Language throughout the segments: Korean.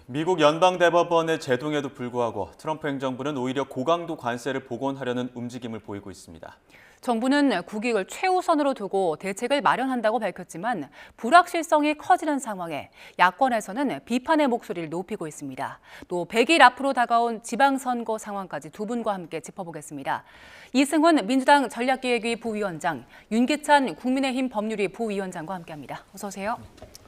미국 연방대법원의 제동에도 불구하고 트럼프 행정부는 오히려 고강도 관세를 복원하려는 움직임을 보이고 있습니다. 정부는 국익을 최우선으로 두고 대책을 마련한다고 밝혔지만 불확실성이 커지는 상황에 야권에서는 비판의 목소리를 높이고 있습니다. 또 100일 앞으로 다가온 지방선거 상황까지 두 분과 함께 짚어보겠습니다. 이승훈 민주당 전략기획위 부위원장, 윤기찬 국민의힘 법률위 부위원장과 함께합니다. 어서 오세요.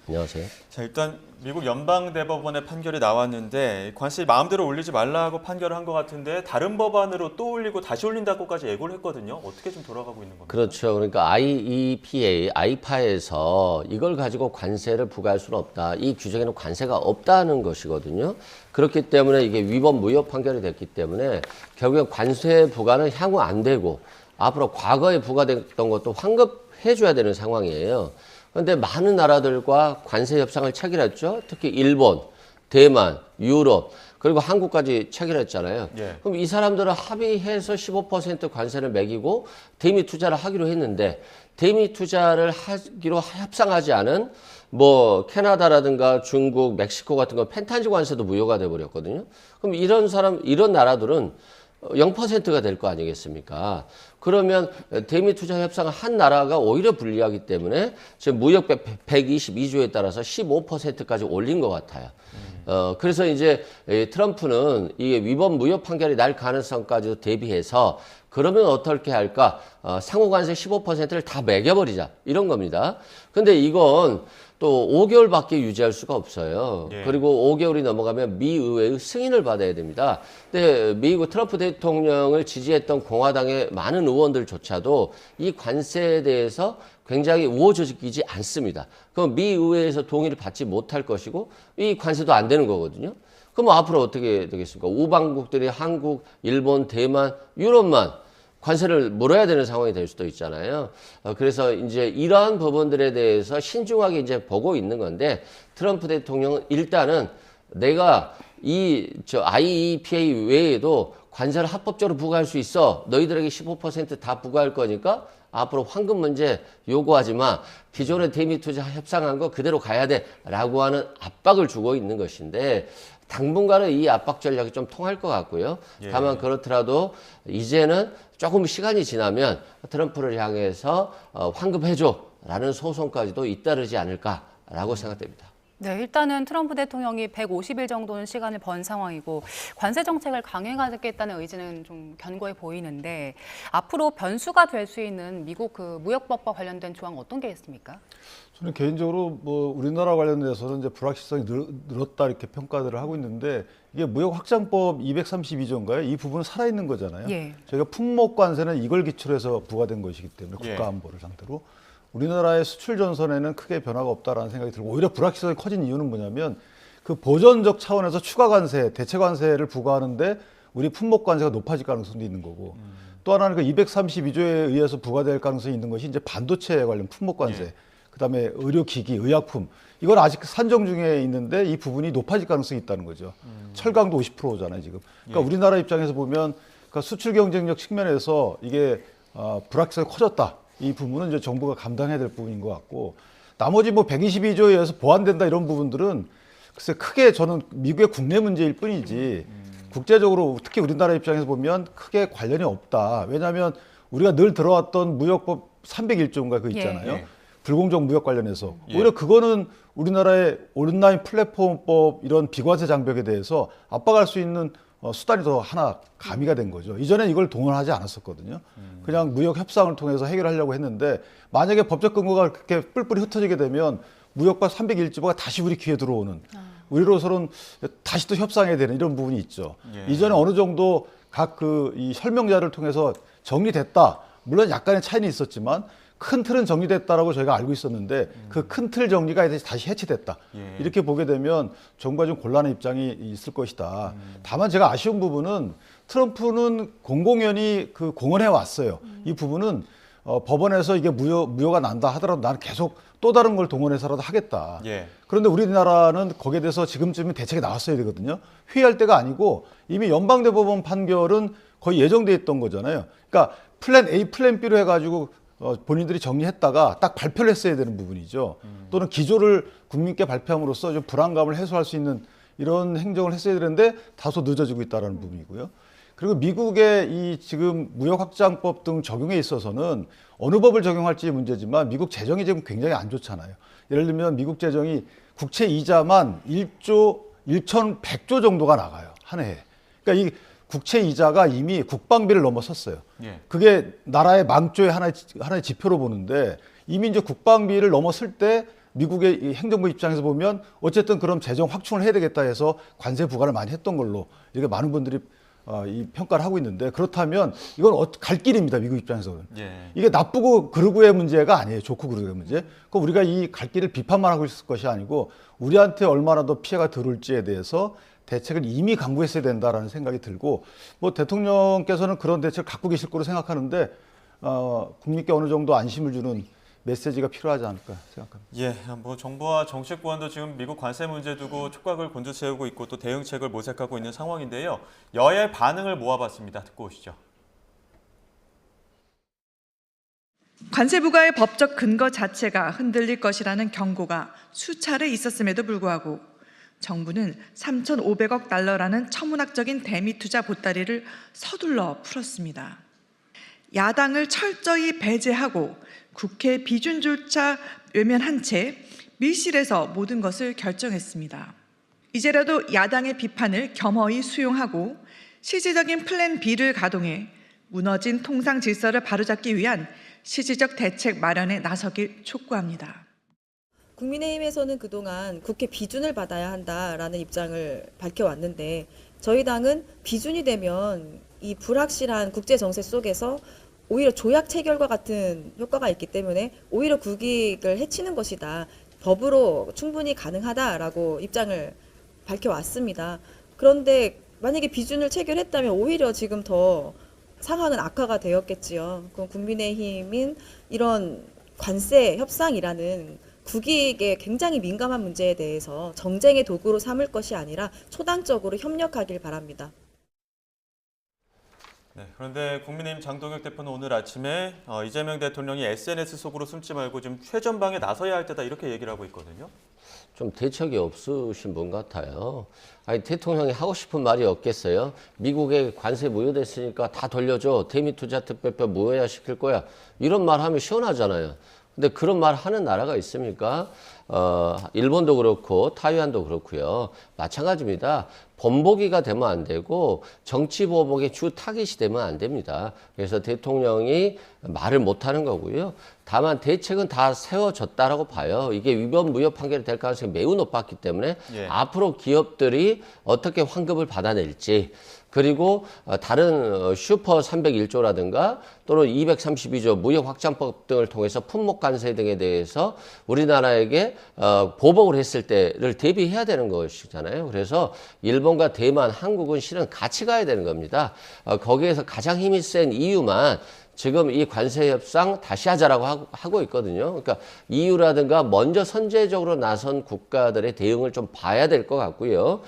안녕하세요. 자, 일단 미국 연방대법원의 판결이 나왔는데 관세 마음대로 올리지 말라고 판결을 한 것 같은데 다른 법안으로 또 올리고 다시 올린다고까지 예고를 했거든요. 어떻게 좀 돌아가고 있는 겁니까? 그렇죠. 그러니까 IEPA, 아이파에서 이걸 가지고 관세를 부과할 수는 없다. 이 규정에는 관세가 없다는 것이거든요. 그렇기 때문에 이게 위법 무효 판결이 됐기 때문에 결국엔 관세 부과는 향후 안 되고 앞으로 과거에 부과됐던 것도 환급해줘야 되는 상황이에요. 그런데 많은 나라들과 관세 협상을 체결했죠. 특히 일본, 대만, 유럽, 그리고 한국까지 체결했잖아요. 예. 그럼 이 사람들은 합의해서 15% 관세를 매기고 대미 투자를 하기로 했는데 대미 투자를 하기로 협상하지 않은 뭐 캐나다라든가 중국, 멕시코 같은 건 펜탄지 관세도 무효가 돼 버렸거든요. 그럼 이런 나라들은 0%가 될 거 아니겠습니까? 그러면 대미 투자 협상을 한 나라가 오히려 불리하기 때문에 지금 무역 122조에 따라서 15%까지 올린 것 같아요. 그래서 이제 트럼프는 이게 위법 무효 판결이 날 가능성까지도 대비해서 그러면 어떻게 할까? 상호관세 15%를 다 매겨버리자. 이런 겁니다. 근데 이건 또 5개월밖에 유지할 수가 없어요. 예. 그리고 5개월이 넘어가면 미 의회의 승인을 받아야 됩니다. 근데 미국 트럼프 대통령을 지지했던 공화당의 많은 의원들조차도 이 관세에 대해서 굉장히 우호적이지 않습니다. 그럼 미 의회에서 동의를 받지 못할 것이고 이 관세도 안 되는 거거든요. 그럼 앞으로 어떻게 되겠습니까? 우방국들이 한국, 일본, 대만, 유럽만 관세를 물어야 되는 상황이 될 수도 있잖아요. 그래서 이제 이러한 부분들에 대해서 신중하게 이제 보고 있는 건데 트럼프 대통령은 일단은 내가 IEPA 외에도 관세를 합법적으로 부과할 수 있어. 너희들에게 15% 다 부과할 거니까 앞으로 환급 문제 요구하지 마. 기존의 대미 투자 협상한 거 그대로 가야 돼. 라고 하는 압박을 주고 있는 것인데 당분간은 이 압박 전략이 좀 통할 것 같고요. 예. 다만 그렇더라도 이제는 조금 시간이 지나면 트럼프를 향해서 환급해줘라는 소송까지도 잇따르지 않을까라고 생각됩니다. 네, 일단은 트럼프 대통령이 150일 정도는 시간을 번 상황이고 관세 정책을 강행하겠다는 의지는 좀 견고해 보이는데 앞으로 변수가 될 수 있는 미국 그 무역법과 관련된 조항 어떤 게 있습니까? 저는 개인적으로 뭐 우리나라 관련돼서는 이제 불확실성이 늘었다 이렇게 평가들을 하고 있는데 이게 무역 확장법 232조인가요? 이 부분은 살아있는 거잖아요. 예. 저희가 품목 관세는 이걸 기초로 해서 부과된 것이기 때문에 예. 국가 안보를 상대로 우리나라의 수출 전선에는 크게 변화가 없다라는 생각이 들고 오히려 불확실성이 커진 이유는 뭐냐면 그 보전적 차원에서 추가 관세, 대체 관세를 부과하는데 우리 품목 관세가 높아질 가능성도 있는 거고 또 하나는 그 232조에 의해서 부과될 가능성이 있는 것이 이제 반도체 관련 품목 관세. 예. 그다음에 의료기기, 의약품 이건 아직 산정 중에 있는데 이 부분이 높아질 가능성이 있다는 거죠. 철강도 50%잖아요 지금. 그러니까 예. 우리나라 입장에서 보면 그러니까 수출 경쟁력 측면에서 이게 불확실성이 커졌다. 이 부분은 이제 정부가 감당해야 될 부분인 것 같고 나머지 뭐 122조에 의해서 보완된다 이런 부분들은 글쎄 크게 저는 미국의 국내 문제일 뿐이지 국제적으로 특히 우리나라 입장에서 보면 크게 관련이 없다. 왜냐하면 우리가 늘 들어왔던 무역법 301조인가 그 있잖아요. 예. 불공정 무역 관련해서 예. 오히려 그거는 우리나라의 온라인 플랫폼법 이런 비과세 장벽에 대해서 압박할 수 있는 수단이 더 하나 가미가 된 거죠. 이전에 이걸 동원하지 않았었거든요. 그냥 무역 협상을 통해서 해결하려고 했는데 만약에 법적 근거가 그렇게 뿔뿔이 흩어지게 되면 무역법 301조가 다시 우리 귀에 들어오는 우리로서는 다시 또 협상해야 되는 이런 부분이 있죠. 예. 이전에 어느 정도 각 이 설명자를 통해서 정리됐다. 물론 약간의 차이는 있었지만 큰 틀은 정리됐다라고 저희가 알고 있었는데 그 큰 틀 정리가 이제 다시 해체됐다. 예. 이렇게 보게 되면 정부가 좀 곤란한 입장이 있을 것이다. 다만 제가 아쉬운 부분은 트럼프는 공공연히 그 공언해 왔어요. 이 부분은 법원에서 이게 무효가 난다 하더라도 나는 계속 또 다른 걸 동원해서라도 하겠다. 예. 그런데 우리나라는 거기에 대해서 지금쯤은 대책이 나왔어야 되거든요. 회의할 때가 아니고 이미 연방대법원 판결은 거의 예정돼 있던 거잖아요. 그러니까 플랜 A, 플랜 B로 해가지고 본인들이 정리했다가 딱 발표를 했어야 되는 부분이죠. 또는 기조를 국민께 발표함으로써 좀 불안감을 해소할 수 있는 이런 행정을 했어야 되는데 다소 늦어지고 있다는 부분이고요. 그리고 미국의 이 지금 무역확장법 등 적용에 있어서는 어느 법을 적용할지 문제지만 미국 재정이 지금 굉장히 안 좋잖아요. 예를 들면 미국 재정이 국채 이자만 1조 1,100조 정도가 나가요. 한 해에. 그러니까 이 국채 이자가 이미 국방비를 넘어섰어요. 예. 그게 나라의 망조의 하나의 지표로 보는데 이미 이제 국방비를 넘었을 때 미국의 이 행정부 입장에서 보면 어쨌든 그럼 재정 확충을 해야 되겠다 해서 관세 부과를 많이 했던 걸로 이렇게 많은 분들이 이 평가를 하고 있는데 그렇다면 이건 갈 길입니다. 미국 입장에서는. 예. 이게 나쁘고 그르고의 문제가 아니에요. 좋고 그르고의 문제. 그 우리가 이 갈 길을 비판만 하고 있을 것이 아니고 우리한테 얼마나 더 피해가 덜 올지에 대해서 대책을 이미 강구했어야 된다라는 생각이 들고 뭐 대통령께서는 그런 대책을 갖고 계실 거로 생각하는데 국민께 어느 정도 안심을 주는 메시지가 필요하지 않을까 생각합니다. 예, 뭐 정부와 정치권도 지금 미국 관세 문제 두고 촉각을 곤두세우고 있고 또 대응책을 모색하고 있는 상황인데요. 여야의 반응을 모아봤습니다. 듣고 오시죠. 관세 부과의 법적 근거 자체가 흔들릴 것이라는 경고가 수차례 있었음에도 불구하고 정부는 3,500억 달러라는 천문학적인 대미 투자 보따리를 서둘러 풀었습니다. 야당을 철저히 배제하고 국회 비준조차 외면한 채 밀실에서 모든 것을 결정했습니다. 이제라도 야당의 비판을 겸허히 수용하고 실질적인 플랜 B를 가동해 무너진 통상 질서를 바로잡기 위한 실질적 대책 마련에 나서길 촉구합니다. 국민의힘에서는 그동안 국회 비준을 받아야 한다라는 입장을 밝혀왔는데 저희 당은 비준이 되면 이 불확실한 국제 정세 속에서 오히려 조약 체결과 같은 효과가 있기 때문에 오히려 국익을 해치는 것이다. 법으로 충분히 가능하다라고 입장을 밝혀왔습니다. 그런데 만약에 비준을 체결했다면 오히려 지금 더 상황은 악화가 되었겠지요. 그럼 국민의힘인 이런 관세 협상이라는 국익에 굉장히 민감한 문제에 대해서 정쟁의 도구로 삼을 것이 아니라 초당적으로 협력하길 바랍니다. 네, 그런데 국민의힘 장동혁 대표는 오늘 아침에 이재명 대통령이 SNS 속으로 숨지 말고 좀 최전방에 나서야 할 때다 이렇게 얘기를 하고 있거든요. 좀 대책이 없으신 분 같아요. 아니 대통령이 하고 싶은 말이 없겠어요? 미국에 관세 무효됐으니까 다 돌려줘. 대미투자특별법 무효화시킬 거야. 이런 말 하면 시원하잖아요. 근데 그런 말 하는 나라가 있습니까? 일본도 그렇고 타이완도 그렇고요. 마찬가지입니다. 본보기가 되면 안 되고 정치 보복의 주 타깃이 되면 안 됩니다. 그래서 대통령이 말을 못 하는 거고요. 다만 대책은 다 세워졌다라고 봐요. 이게 위법 무효 판결이 될 가능성이 매우 높았기 때문에 예. 앞으로 기업들이 어떻게 환급을 받아낼지 그리고 다른 슈퍼 301조라든가 또는 232조 무역확장법 등을 통해서 품목 관세 등에 대해서 우리나라에게 보복을 했을 때를 대비해야 되는 것이잖아요. 그래서 일본과 대만, 한국은 실은 같이 가야 되는 겁니다. 거기에서 가장 힘이 센 EU만 지금 이 관세 협상 다시 하자라고 하고 있거든요. 그러니까 EU라든가 먼저 선제적으로 나선 국가들의 대응을 좀 봐야 될 것 같고요.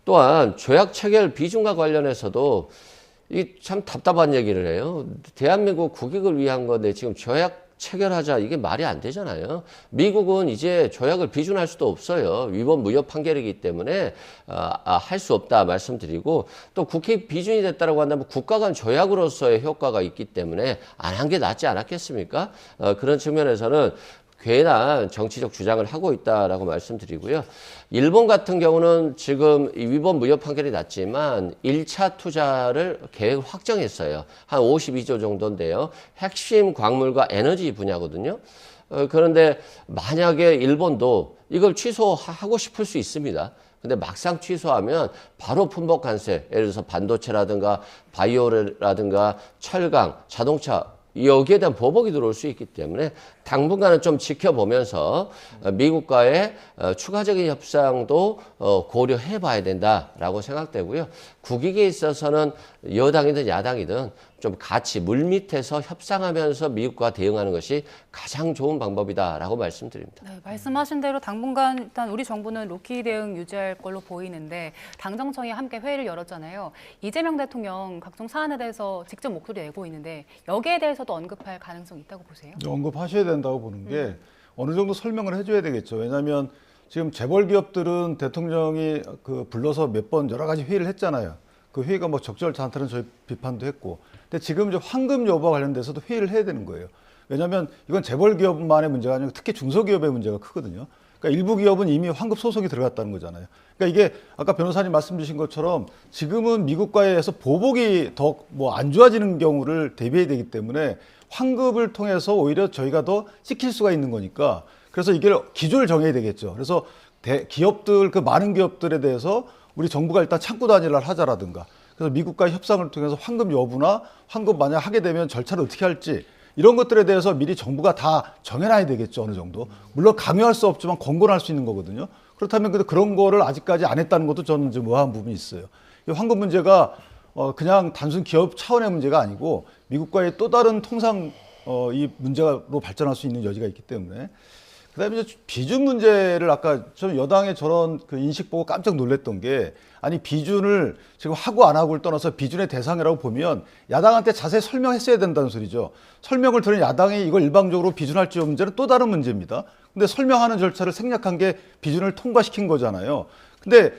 또한 조약 체결 비준과 관련해서도 이 참 답답한 얘기를 해요. 대한민국 국익을 위한 건데 지금 조약 체결하자 이게 말이 안 되잖아요. 미국은 이제 조약을 비준할 수도 없어요. 위법 무효 판결이기 때문에 할 수 없다 말씀드리고 또 국회 비준이 됐다고 한다면 국가 간 조약으로서의 효과가 있기 때문에 안 한 게 낫지 않았겠습니까? 그런 측면에서는 괜한 정치적 주장을 하고 있다라고 말씀드리고요. 일본 같은 경우는 지금 위법 무효 판결이 났지만 1차 투자를 계획을 확정했어요. 한 52조 정도인데요. 핵심 광물과 에너지 분야거든요. 그런데 만약에 일본도 이걸 취소하고 싶을 수 있습니다. 근데 막상 취소하면 바로 품목 관세, 예를 들어서 반도체라든가 바이오라든가 철강, 자동차 여기에 대한 보복이 들어올 수 있기 때문에 당분간은 좀 지켜보면서 미국과의 추가적인 협상도 고려해 봐야 된다라고 생각되고요. 국익에 있어서는 여당이든 야당이든 좀 같이 물밑에서 협상하면서 미국과 대응하는 것이 가장 좋은 방법이다라고 말씀드립니다. 네, 말씀하신 대로 당분간 일단 우리 정부는 로키 대응 유지할 걸로 보이는데 당정청이 함께 회의를 열었잖아요. 이재명 대통령 각종 사안에 대해서 직접 목소리 내고 있는데 여기에 대해서도 언급할 가능성이 있다고 보세요? 언급하셔야 된다고 보는 게 어느 정도 설명을 해줘야 되겠죠. 왜냐하면 지금 재벌 기업들은 대통령이 그 불러서 몇 번 여러 가지 회의를 했잖아요. 그 회의가 뭐 적절치 않다는 저희 비판도 했고. 근데 지금 이제 황금 여부와 관련돼서도 회의를 해야 되는 거예요. 왜냐하면 이건 재벌 기업만의 문제가 아니고 특히 중소기업의 문제가 크거든요. 그러니까 일부 기업은 이미 환급 소송이 들어갔다는 거잖아요. 그러니까 이게 아까 변호사님 말씀 주신 것처럼 지금은 미국과에서 보복이 더 뭐 안 좋아지는 경우를 대비해야 되기 때문에 환급을 통해서 오히려 저희가 더 찍힐 수가 있는 거니까 그래서 이게 기조를 정해야 되겠죠. 그래서 기업들, 그 많은 기업들에 대해서 우리 정부가 일단 창구 단일화를 하자라든가 그래서 미국과 협상을 통해서 환급 여부나 환급 만약 하게 되면 절차를 어떻게 할지 이런 것들에 대해서 미리 정부가 다 정해놔야 되겠죠. 어느 정도. 물론 강요할 수 없지만 권고를 할 수 있는 거거든요. 그렇다면 그런 거를 아직까지 안 했다는 것도 저는 좀 의아한 부분이 있어요. 이 환급 문제가 그냥 단순 기업 차원의 문제가 아니고 미국과의 또 다른 통상 이 문제로 발전할 수 있는 여지가 있기 때문에 그다음에 이제 비준 문제를 아까 좀 여당의 저런 그 인식 보고 깜짝 놀랐던 게 아니 비준을 지금 하고 안 하고를 떠나서 비준의 대상이라고 보면 야당한테 자세히 설명했어야 된다는 소리죠. 설명을 들은 야당이 이걸 일방적으로 비준할지 문제는 또 다른 문제입니다. 근데 설명하는 절차를 생략한 게 비준을 통과시킨 거잖아요. 근데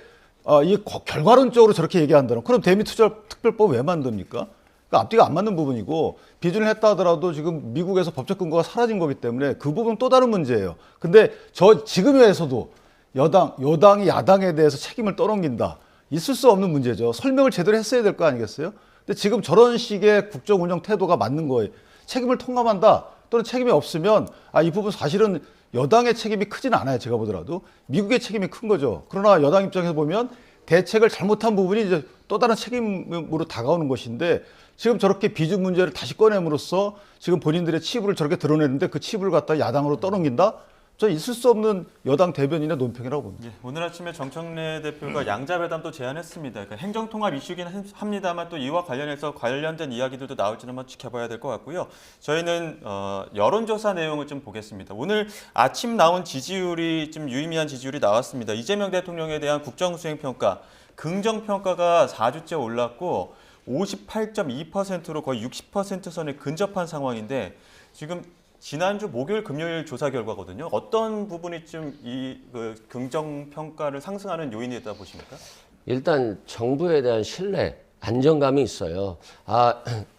이 결과론적으로 저렇게 얘기한다는 그럼 대미투자특별법 왜 만듭니까? 그러니까 앞뒤가 안 맞는 부분이고 비준을 했다 하더라도 지금 미국에서 법적 근거가 사라진 거기 때문에 그 부분은 또 다른 문제예요. 근데 지금에서도 여당이 야당에 대해서 책임을 떠넘긴다. 있을 수 없는 문제죠. 설명을 제대로 했어야 될 거 아니겠어요? 근데 지금 저런 식의 국정 운영 태도가 맞는 거예요. 책임을 통감한다 또는 책임이 없으면 이 부분 사실은 여당의 책임이 크진 않아요. 제가 보더라도 미국의 책임이 큰 거죠. 그러나 여당 입장에서 보면 대책을 잘못한 부분이 이제 또 다른 책임으로 다가오는 것인데 지금 저렇게 비준 문제를 다시 꺼냄으로써 지금 본인들의 치부를 저렇게 드러내는데 그 치부를 갖다 야당으로 떠넘긴다? 저 있을 수 없는 여당 대변인의 논평이라고 봅니다. 예, 오늘 아침에 정청래 대표가 양자회담도 제안했습니다. 그러니까 행정통합 이슈긴 합니다만 또 이와 관련해서 관련된 이야기들도 나올지는 한번 지켜봐야 될 것 같고요. 저희는 여론조사 내용을 좀 보겠습니다. 오늘 아침 나온 지지율이 좀 유의미한 지지율이 나왔습니다. 이재명 대통령에 대한 국정수행평가, 긍정평가가 4주째 올랐고 58.2%로 거의 60% 선에 근접한 상황인데 지금 지난주 목요일 금요일 조사 결과거든요. 어떤 부분이 좀 이 긍정 평가를 상승하는 요인이 있다 보십니까? 일단 정부에 대한 신뢰, 안정감이 있어요.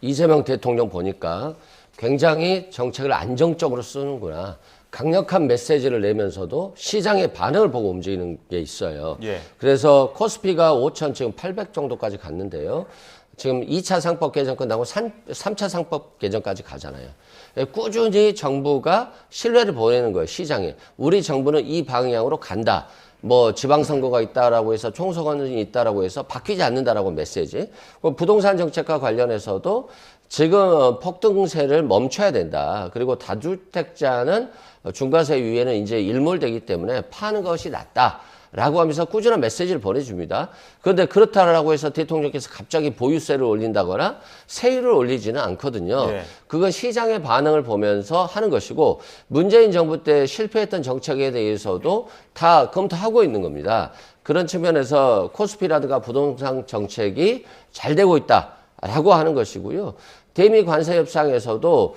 이재명 대통령 보니까 굉장히 정책을 안정적으로 쓰는구나. 강력한 메시지를 내면서도 시장의 반응을 보고 움직이는 게 있어요. 예. 그래서 코스피가 5천 지금 800 정도까지 갔는데요. 지금 2차 상법 개정 끝나고 3차 상법 개정까지 가잖아요. 꾸준히 정부가 신뢰를 보내는 거예요, 시장에. 우리 정부는 이 방향으로 간다. 뭐 지방선거가 있다라고 해서 총선이 있다라고 해서 바뀌지 않는다라고 메시지. 부동산 정책과 관련해서도 지금 폭등세를 멈춰야 된다. 그리고 다주택자는 중과세 유예는 이제 일몰되기 때문에 파는 것이 낫다. 라고 하면서 꾸준한 메시지를 보내줍니다. 그런데 그렇다라고 해서 대통령께서 갑자기 보유세를 올린다거나 세율을 올리지는 않거든요. 네. 그건 시장의 반응을 보면서 하는 것이고 문재인 정부 때 실패했던 정책에 대해서도 다 검토하고 있는 겁니다. 그런 측면에서 코스피라든가 부동산 정책이 잘 되고 있다라고 하는 것이고요. 대미 관세 협상에서도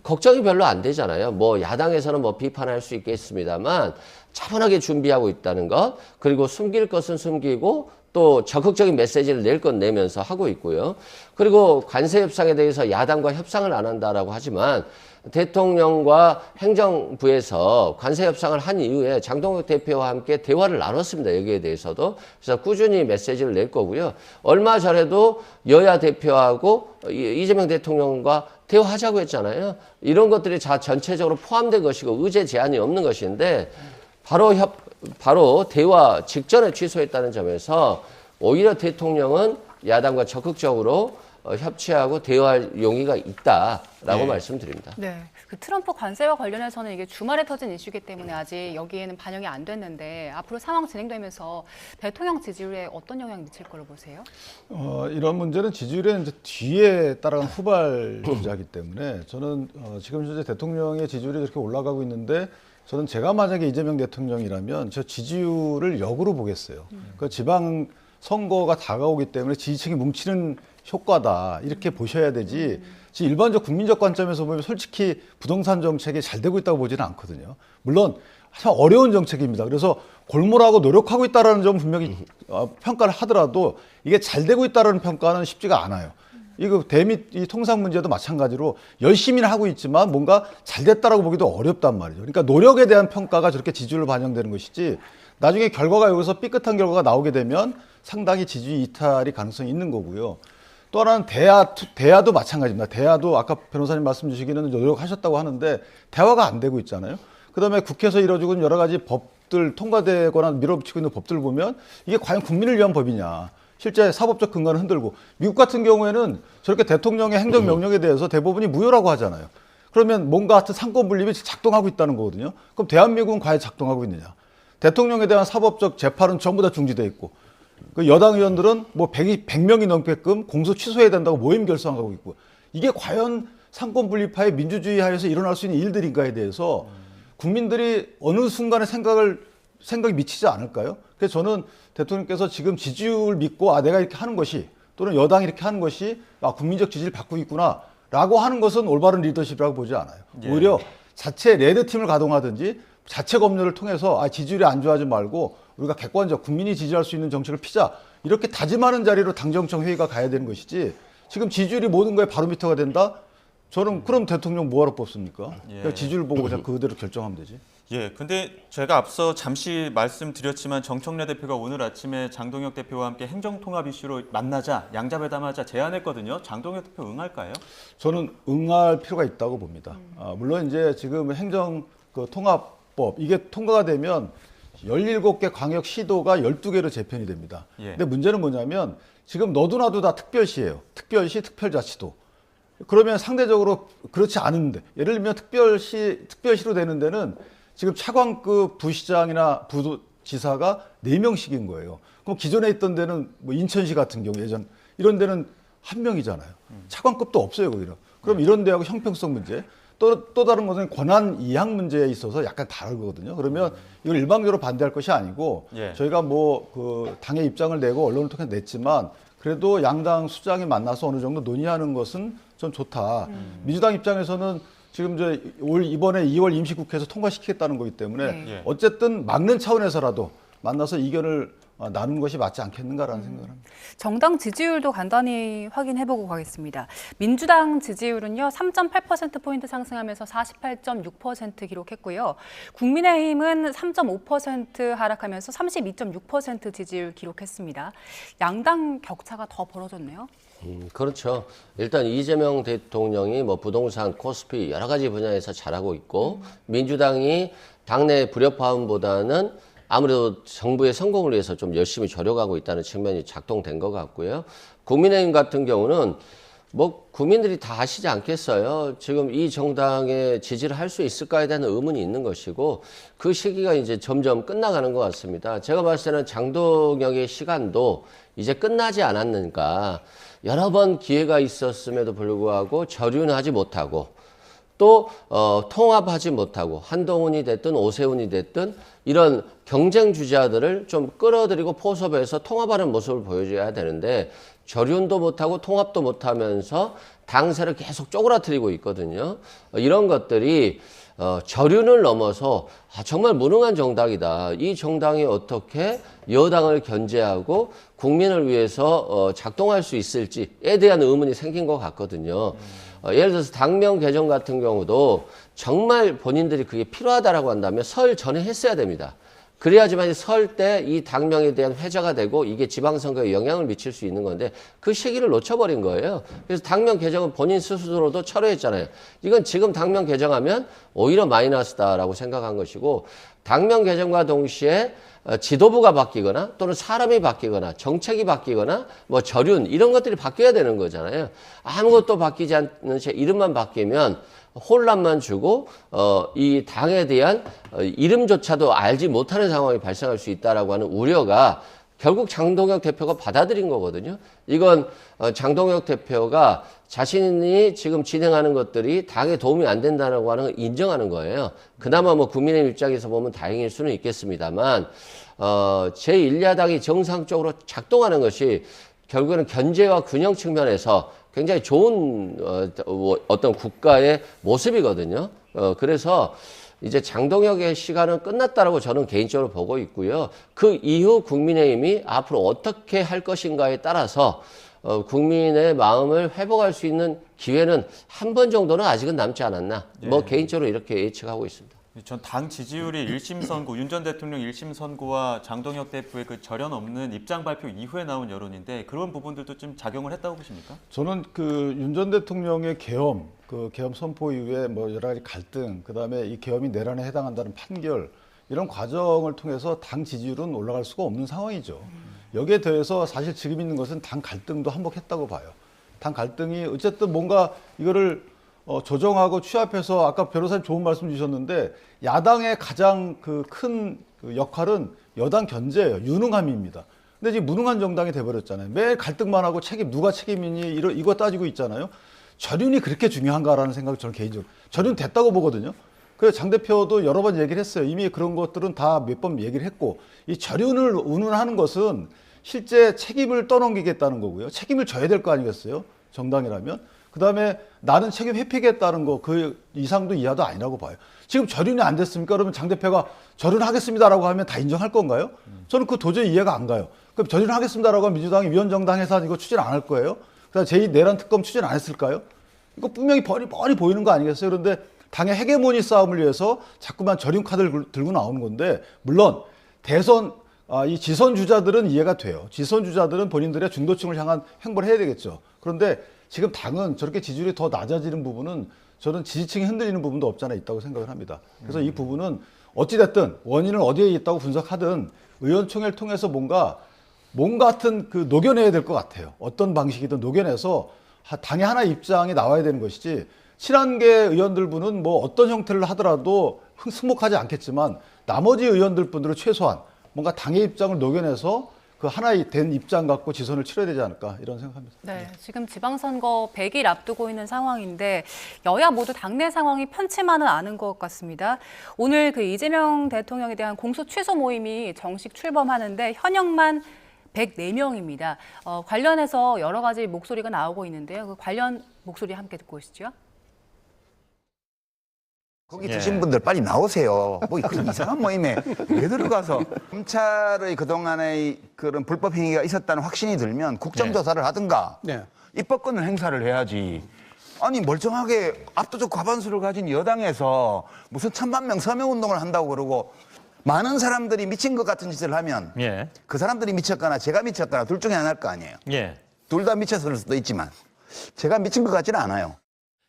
걱정이 별로 안 되잖아요. 뭐 야당에서는 뭐 비판할 수 있겠습니다만 차분하게 준비하고 있다는 것, 그리고 숨길 것은 숨기고 또 적극적인 메시지를 낼 건 내면서 하고 있고요. 그리고 관세 협상에 대해서 야당과 협상을 안 한다라고 하지만 대통령과 행정부에서 관세 협상을 한 이후에 장동혁 대표와 함께 대화를 나눴습니다. 여기에 대해서도. 그래서 꾸준히 메시지를 낼 거고요. 얼마 전에도 여야 대표하고 이재명 대통령과 대화하자고 했잖아요. 이런 것들이 다 전체적으로 포함된 것이고 의제 제한이 없는 것인데 바로 대화 직전에 취소했다는 점에서 오히려 대통령은 야당과 적극적으로 협치하고 대화할 용의가 있다라고 네. 말씀드립니다. 네, 그 트럼프 관세와 관련해서는 이게 주말에 터진 이슈이기 때문에 아직 여기에는 반영이 안 됐는데 앞으로 상황 진행되면서 대통령 지지율에 어떤 영향을 미칠 거로 보세요? 이런 문제는 지지율에 이제 뒤에 따라간 후발 주자이기 때문에 저는 지금 현재 대통령의 지지율이 이렇게 올라가고 있는데 저는 제가 만약에 이재명 대통령이라면 저 지지율을 역으로 보겠어요. 그 지방 선거가 다가오기 때문에 지지층이 뭉치는 효과다 이렇게 보셔야 되지. 지금 일반적 국민적 관점에서 보면 솔직히 부동산 정책이 잘 되고 있다고 보지는 않거든요. 물론 참 어려운 정책입니다. 그래서 골몰하고 노력하고 있다라는 점 분명히 평가를 하더라도 이게 잘 되고 있다라는 평가는 쉽지가 않아요. 이거 대미 이 통상 문제도 마찬가지로 열심히는 하고 있지만 뭔가 잘 됐다라고 보기도 어렵단 말이죠. 그러니까 노력에 대한 평가가 저렇게 지지율로 반영되는 것이지 나중에 결과가 여기서 삐끗한 결과가 나오게 되면 상당히 지지율 이탈이 가능성이 있는 거고요. 또 하나는 대화도 마찬가지입니다. 대화도 아까 변호사님 말씀 주시기는 노력하셨다고 하는데 대화가 안 되고 있잖아요. 그다음에 국회에서 이루어지고 있는 여러 가지 법들 통과되거나 밀어붙이고 있는 법들 보면 이게 과연 국민을 위한 법이냐. 실제 사법적 근간을 흔들고 미국 같은 경우에는 저렇게 대통령의 행정명령에 대해서 대부분이 무효라고 하잖아요. 그러면 뭔가 하여튼 상권 분립이 작동하고 있다는 거거든요. 그럼 대한민국은 과연 작동하고 있느냐. 대통령에 대한 사법적 재판은 전부 다 중지돼 있고 그 여당 의원들은 뭐 100명이 넘게끔 공소 취소해야 된다고 모임 결성하고 있고 이게 과연 상권 분립화의 민주주의 하에서 일어날 수 있는 일들인가에 대해서 국민들이 어느 순간에 생각이 미치지 않을까요? 그래서 저는 대통령께서 지금 지지율 믿고 내가 이렇게 하는 것이 또는 여당이 이렇게 하는 것이 국민적 지지를 받고 있구나라고 하는 것은 올바른 리더십이라고 보지 않아요. 예. 오히려 자체 레드팀을 가동하든지 자체 검열을 통해서 지지율이 안 좋아하지 말고 우리가 객관적 국민이 지지할 수 있는 정책을 피자 이렇게 다짐하는 자리로 당정청 회의가 가야 되는 것이지 지금 지지율이 모든 거에 바로미터가 된다? 저는 그럼 대통령 뭐하러 뽑습니까? 예. 그냥 지지율 보고 그냥 그대로 결정하면 되지. 예, 근데 제가 앞서 잠시 말씀드렸지만 정청래 대표가 오늘 아침에 장동혁 대표와 함께 행정통합 이슈로 만나자, 양자회담하자 제안했거든요. 장동혁 대표 응할까요? 저는 응할 필요가 있다고 봅니다. 물론 이제 지금 행정 통합법 이게 통과가 되면 17개 광역 시도가 12개로 재편이 됩니다. 예. 근데 문제는 뭐냐면 지금 너도나도 다 특별시예요. 특별시, 특별자치도. 그러면 상대적으로 그렇지 않은데 예를 들면 특별시로 되는 데는 지금 차관급 부시장이나 부지사가 4명씩인 거예요. 그럼 기존에 있던 데는 뭐 인천시 같은 경우 예전 이런 데는 1명이잖아요. 차관급도 없어요, 거기는. 그럼 이런 데하고 형평성 문제 또 다른 것은 권한 이양 문제에 있어서 약간 다르거든요. 그러면 이걸 일방적으로 반대할 것이 아니고 예. 저희가 뭐 그 당의 입장을 내고 언론을 통해 냈지만 그래도 양당 수장이 만나서 어느 정도 논의하는 것은 좀 좋다. 민주당 입장에서는 지금 이번에 2월 임시국회에서 통과시키겠다는 거기 때문에 네. 어쨌든 막는 차원에서라도 만나서 이견을 나누는 것이 맞지 않겠는가라는 생각을 합니다. 정당 지지율도 간단히 확인해보고 가겠습니다. 민주당 지지율은요 3.8%포인트 상승하면서 48.6% 기록했고요. 국민의힘은 3.5% 하락하면서 32.6% 지지율 기록했습니다. 양당 격차가 더 벌어졌네요. 그렇죠. 일단 이재명 대통령이 뭐 부동산, 코스피 여러 가지 분야에서 잘하고 있고 민주당이 당내 불협화음보다는 아무래도 정부의 성공을 위해서 좀 열심히 조력하고 있다는 측면이 작동된 것 같고요. 국민의힘 같은 경우는 뭐 국민들이 다 아시지 않겠어요. 지금 이 정당에 지지를 할 수 있을까에 대한 의문이 있는 것이고 그 시기가 이제 점점 끝나가는 것 같습니다. 제가 봤을 때는 장동혁의 시간도 이제 끝나지 않았는가. 여러 번 기회가 있었음에도 불구하고 저류는 하지 못하고 또 통합하지 못하고 한동훈이 됐든 오세훈이 됐든 이런 경쟁 주자들을 좀 끌어들이고 포섭해서 통합하는 모습을 보여줘야 되는데 저륜도 못하고 통합도 못하면서 당세를 계속 쪼그라뜨리고 있거든요. 이런 것들이 저륜을 넘어서 정말 무능한 정당이다. 이 정당이 어떻게 여당을 견제하고 국민을 위해서 작동할 수 있을지에 대한 의문이 생긴 것 같거든요. 예를 들어서 당명 개정 같은 경우도 정말 본인들이 그게 필요하다라고 한다면 설 전에 했어야 됩니다. 그래야지만 설 때 이 당명에 대한 회자가 되고 이게 지방선거에 영향을 미칠 수 있는 건데 그 시기를 놓쳐버린 거예요. 그래서 당명 개정은 본인 스스로도 철회했잖아요. 이건 지금 당명 개정하면 오히려 마이너스다라고 생각한 것이고 당명 개정과 동시에 지도부가 바뀌거나 또는 사람이 바뀌거나 정책이 바뀌거나 뭐 저륜 이런 것들이 바뀌어야 되는 거잖아요. 아무것도 바뀌지 않는 채 이름만 바뀌면 혼란만 주고 이 당에 대한 이름조차도 알지 못하는 상황이 발생할 수 있다라고 하는 우려가 결국 장동혁 대표가 받아들인 거거든요. 이건 장동혁 대표가 자신이 지금 진행하는 것들이 당에 도움이 안 된다고 하는 걸 인정하는 거예요. 그나마 뭐 국민의 입장에서 보면 다행일 수는 있겠습니다만 제1야당이 정상적으로 작동하는 것이 결국에는 견제와 균형 측면에서 굉장히 좋은 어떤 국가의 모습이거든요. 그래서 이제 장동혁의 시간은 끝났다라고 저는 개인적으로 보고 있고요. 그 이후 국민의힘이 앞으로 어떻게 할 것인가에 따라서 국민의 마음을 회복할 수 있는 기회는 한 번 정도는 아직은 남지 않았나. 뭐 개인적으로 이렇게 예측하고 있습니다. 전 당 지지율이 1심 선고, 윤 전 대통령 1심 선고와 장동혁 대표의 그 절연 없는 입장 발표 이후에 나온 여론인데 그런 부분들도 좀 작용을 했다고 보십니까? 저는 그 윤 전 대통령의 계엄, 그 계엄 선포 이후에 뭐 여러 가지 갈등, 그다음에 이 계엄이 내란에 해당한다는 판결 이런 과정을 통해서 당 지지율은 올라갈 수가 없는 상황이죠. 여기에 더해서 사실 지금 있는 것은 당 갈등도 한몫했다고 봐요. 당 갈등이 어쨌든 뭔가 이거를 조정하고 취합해서 아까 변호사님 좋은 말씀 주셨는데 야당의 가장 큰 역할은 여당 견제예요. 유능함입니다. 근데 지금 무능한 정당이 돼버렸잖아요. 매일 갈등만 하고 누가 책임이니 이거 따지고 있잖아요. 절윤이 그렇게 중요한가라는 생각이 저는 개인적으로 절윤 됐다고 보거든요. 그래서 장 대표도 여러 번 얘기를 했어요. 이미 그런 것들은 다 몇 번 얘기를 했고 이 절윤을 운운하는 것은 실제 책임을 떠넘기겠다는 거고요. 책임을 져야 될 거 아니겠어요? 정당이라면. 그다음에 나는 책임 회피겠다는 거 그 이상도 이하도 아니라고 봐요. 지금 절윤이 안 됐습니까? 그러면 장 대표가 절윤하겠습니다라고 하면 다 인정할 건가요? 저는 그 도저히 이해가 안 가요. 그럼 절윤하겠습니다라고 하면 민주당이 위원정당 해산 이거 추진 안 할 거예요? 그다음 제2 내란 특검 추진 안 했을까요? 이거 분명히 뻔히 보이는 거 아니겠어요? 그런데 당의 헤게모니 싸움을 위해서 자꾸만 절윤 카드를 들고 나오는 건데 물론 대선 이 지선 주자들은 이해가 돼요. 지선 주자들은 본인들의 중도층을 향한 행보를 해야 되겠죠. 그런데 지금 당은 저렇게 지지율이 더 낮아지는 부분은 저는 지지층이 흔들리는 부분도 없지 않아 있다고 생각을 합니다. 그래서 이 부분은 어찌됐든 원인은 어디에 있다고 분석하든 의원총회를 통해서 뭔가 같은 녹여내야 될 것 같아요. 어떤 방식이든 녹여내서 당의 하나의 입장이 나와야 되는 것이지 친한계 의원들분은 뭐 어떤 형태를 하더라도 승복하지 않겠지만 나머지 의원들분들은 최소한 뭔가 당의 입장을 녹여내서 그 하나의 된 입장 갖고 지선을 치러야 되지 않을까 이런 생각합니다. 네, 지금 지방선거 100일 앞두고 있는 상황인데 여야 모두 당내 상황이 편치만은 않은 것 같습니다. 오늘 그 이재명 대통령에 대한 공소 취소 모임이 정식 출범하는데 현역만 104명입니다. 관련해서 여러 가지 목소리가 나오고 있는데요. 그 관련 목소리 함께 듣고 오시죠. 거기 드신 분들 빨리 나오세요. 뭐 그런 이상한 모임에 왜 들어가서 검찰의 그동안의 그런 불법 행위가 있었다는 확신이 들면 국정조사를 하든가 입법권을 행사를 해야지. 아니 멀쩡하게 압도적 과반수를 가진 여당에서 무슨 1000만 명 서명운동을 한다고 그러고 많은 사람들이 미친 것 같은 짓을 하면 그 사람들이 미쳤거나 제가 미쳤거나 둘 중에 하나일 거 아니에요. 둘 다 미쳤을 수도 있지만 제가 미친 것 같지는 않아요.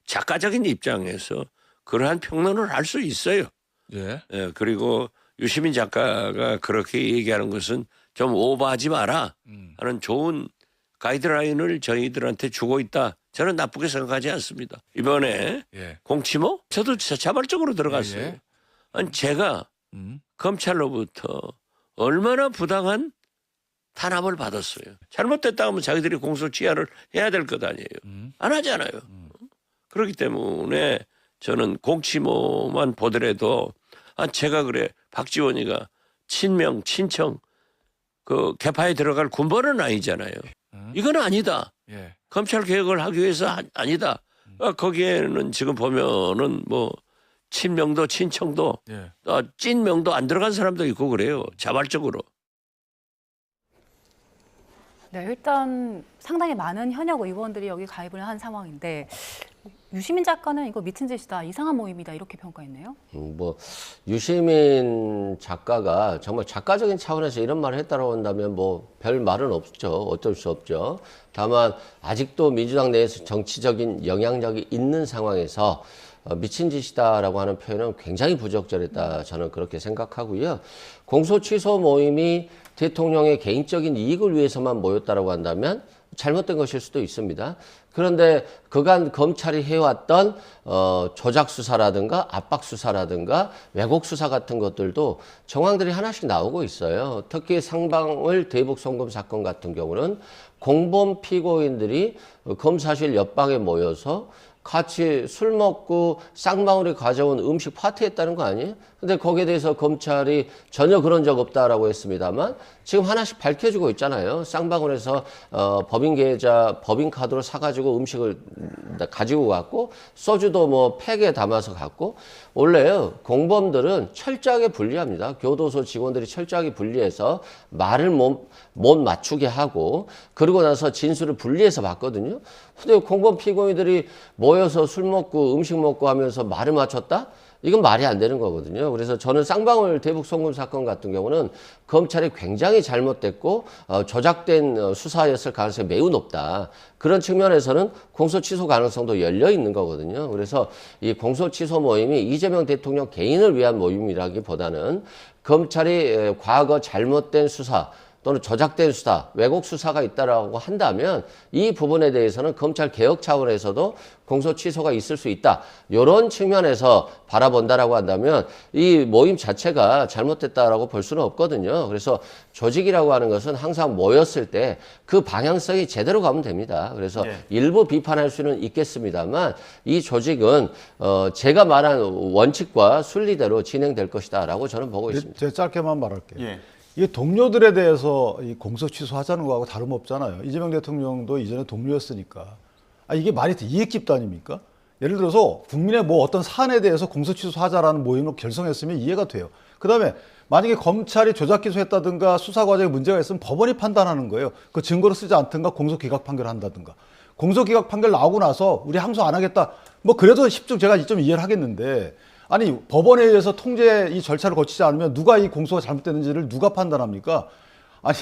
작가적인 입장에서 그러한 평론을 할 수 있어요. 그리고 유시민 작가가 그렇게 얘기하는 것은 좀 오버하지 마라 하는 좋은 가이드라인을 저희들한테 주고 있다. 저는 나쁘게 생각하지 않습니다. 이번에 공치모? 저도 자발적으로 들어갔어요. 아니 제가 검찰로부터 얼마나 부당한 탄압을 받았어요. 잘못됐다 하면 자기들이 공소 취하를 해야 될 것 아니에요. 안 하잖아요. 그렇기 때문에 저는 공치모만 보더라도 제가 그래 박지원이가 친명 친청 그 개파에 들어갈 군번은 아니잖아요. 이건 아니다. 검찰 개혁을 하기 위해서 아니다. 거기에는 지금 보면은 뭐 친명도 친청도 찐명도 안 들어간 사람도 있고 그래요. 자발적으로. 네, 일단 상당히 많은 현역 의원들이 여기 가입을 한 상황인데 유시민 작가는 이거 미친 짓이다, 이상한 모임이다 이렇게 평가했네요. 뭐 유시민 작가가 정말 작가적인 차원에서 이런 말을 했다고 한다면 뭐 별 말은 없죠. 어쩔 수 없죠. 다만 아직도 민주당 내에서 정치적인 영향력이 있는 상황에서 미친 짓이다라고 하는 표현은 굉장히 부적절했다. 저는 그렇게 생각하고요. 공소 취소 모임이 대통령의 개인적인 이익을 위해서만 모였다라고 한다면 잘못된 것일 수도 있습니다. 그런데 그간 검찰이 해왔던 조작 수사라든가 압박 수사라든가 왜곡 수사 같은 것들도 정황들이 하나씩 나오고 있어요. 특히 상방울 대북 송금 사건 같은 경우는 공범 피고인들이 검사실 옆방에 모여서 같이 술 먹고 쌍방울이 가져온 음식 파티했다는 거 아니에요? 근데 거기에 대해서 검찰이 전혀 그런 적 없다라고 했습니다만 지금 하나씩 밝혀주고 있잖아요. 쌍방울에서 법인 계좌, 법인 카드로 사가지고 음식을 가지고 갔고 소주도 뭐 팩에 담아서 갔고 원래요 공범들은 철저하게 분리합니다. 교도소 직원들이 철저하게 분리해서 말을 못 맞추게 하고 그러고 나서 진술을 분리해서 봤거든요. 근데 공범 피고인들이 모여서 술 먹고 음식 먹고 하면서 말을 맞췄다? 이건 말이 안 되는 거거든요. 그래서 저는 쌍방울 대북 송금 사건 같은 경우는 검찰이 굉장히 잘못됐고 조작된 수사였을 가능성이 매우 높다. 그런 측면에서는 공소 취소 가능성도 열려 있는 거거든요. 그래서 이 공소 취소 모임이 이재명 대통령 개인을 위한 모임이라기보다는 검찰이 과거 잘못된 수사 또는 조작된 수사, 왜곡 수사가 있다라고 한다면 이 부분에 대해서는 검찰 개혁 차원에서도 공소 취소가 있을 수 있다. 이런 측면에서 바라본다라고 한다면 이 모임 자체가 잘못됐다라고 볼 수는 없거든요. 그래서 조직이라고 하는 것은 항상 모였을 때 그 방향성이 제대로 가면 됩니다. 그래서 일부 비판할 수는 있겠습니다만 이 조직은 제가 말한 원칙과 순리대로 진행될 것이다라고 저는 보고 있습니다. 제가 짧게만 말할게요. 예. 이게 동료들에 대해서 이 공소 취소하자는 거하고 다름없잖아요. 이재명 대통령도 이전에 동료였으니까. 이게 말이 돼. 이익 집단입니까? 예를 들어서 국민의 뭐 어떤 사안에 대해서 공소 취소하자라는 모임을 결성했으면 이해가 돼요. 그다음에 만약에 검찰이 조작 기소했다든가 수사 과정에 문제가 있으면 법원이 판단하는 거예요. 그 증거를 쓰지 않든가 공소 기각 판결을 한다든가. 공소 기각 판결 나오고 나서 우리 항소 안 하겠다. 뭐 그래도 십중 제가 좀 이해를 하겠는데 아니 법원에 의해서 통제 이 절차를 거치지 않으면 누가 이 공소가 잘못됐는지를 누가 판단합니까? 아니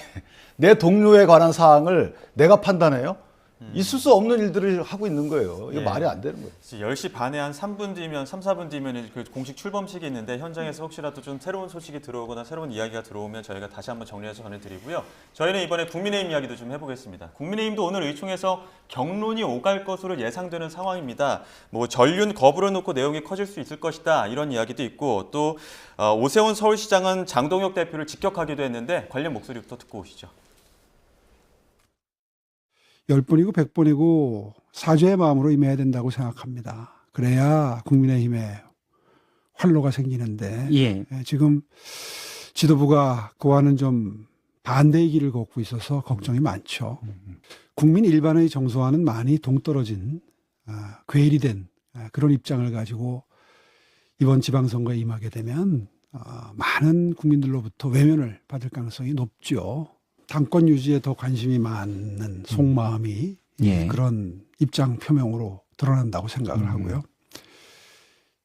내 동료에 관한 사항을 내가 판단해요? 있을 수 없는 일들을 하고 있는 거예요. 이거 말이 안 되는 거예요. 10시 반에 한 3분 뒤면 3, 4분 뒤면 그 공식 출범식이 있는데 현장에서 혹시라도 좀 새로운 소식이 들어오거나 새로운 이야기가 들어오면 저희가 다시 한번 정리해서 전해드리고요. 저희는 이번에 국민의힘 이야기도 좀 해보겠습니다. 국민의힘도 오늘 의총에서 경론이 오갈 것으로 예상되는 상황입니다. 뭐 전륜 거부를 놓고 내용이 커질 수 있을 것이다 이런 이야기도 있고 또 오세훈 서울시장은 장동혁 대표를 직격하기도 했는데 관련 목소리부터 듣고 오시죠. 10번이고 100번이고 사죄의 마음으로 임해야 된다고 생각합니다. 그래야 국민의힘에 활로가 생기는데 지금 지도부가 그와는 좀 반대의 길을 걷고 있어서 걱정이 많죠. 국민 일반의 정서와는 많이 동떨어진 괴리된 그런 입장을 가지고 이번 지방선거에 임하게 되면 많은 국민들로부터 외면을 받을 가능성이 높죠. 당권 유지에 더 관심이 많은 속마음이 그런 입장 표명으로 드러난다고 생각을 하고요.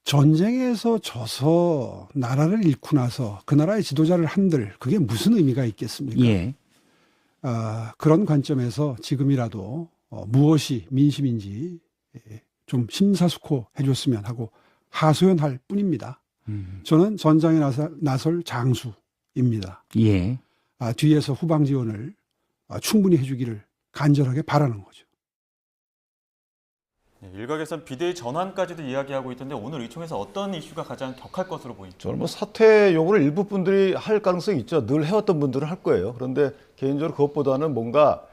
전쟁에서 져서 나라를 잃고 나서 그 나라의 지도자를 한들 그게 무슨 의미가 있겠습니까? 그런 관점에서 지금이라도 무엇이 민심인지 좀 심사숙고해 줬으면 하고 하소연할 뿐입니다. 저는 전장에 나설 장수입니다. 뒤에서 후방 지원을 충분히 해주기를 간절하게 바라는 거죠. 일각에선 비대위 전환까지도 이야기하고 있던데 오늘 의총에서 어떤 이슈가 가장 격할 것으로 보입니까? 저는 뭐 사퇴 요구를 일부 분들이 할 가능성이 있죠. 늘 해왔던 분들은 할 거예요. 그런데 개인적으로 그것보다는 뭔가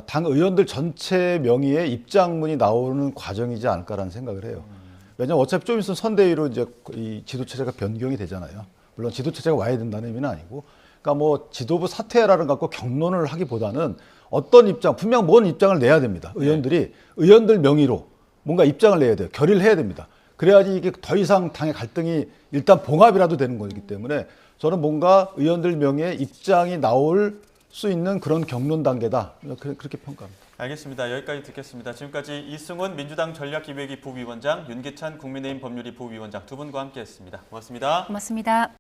당 의원들 전체 명의의 입장문이 나오는 과정이지 않을까라는 생각을 해요. 왜냐하면 어차피 좀 있으면 선대위로 이제 이 지도체제가 변경이 되잖아요. 물론 지도체제가 와야 된다는 의미는 아니고. 그러니까 뭐 지도부 사퇴라는 갖고 경론을 하기보다는 어떤 입장, 분명 뭔 입장을 내야 됩니다. 의원들이 의원들 명의로 뭔가 입장을 내야 돼요. 결의를 해야 됩니다. 그래야지 이게 더 이상 당의 갈등이 일단 봉합이라도 되는 거기 때문에 저는 뭔가 의원들 명의의 입장이 나올 수 있는 그런 경론 단계다. 그렇게 평가합니다. 알겠습니다. 여기까지 듣겠습니다. 지금까지 이승훈 민주당 전략기획위 부위원장, 윤기찬 국민의힘 법률위 부위원장 두 분과 함께했습니다. 고맙습니다. 고맙습니다.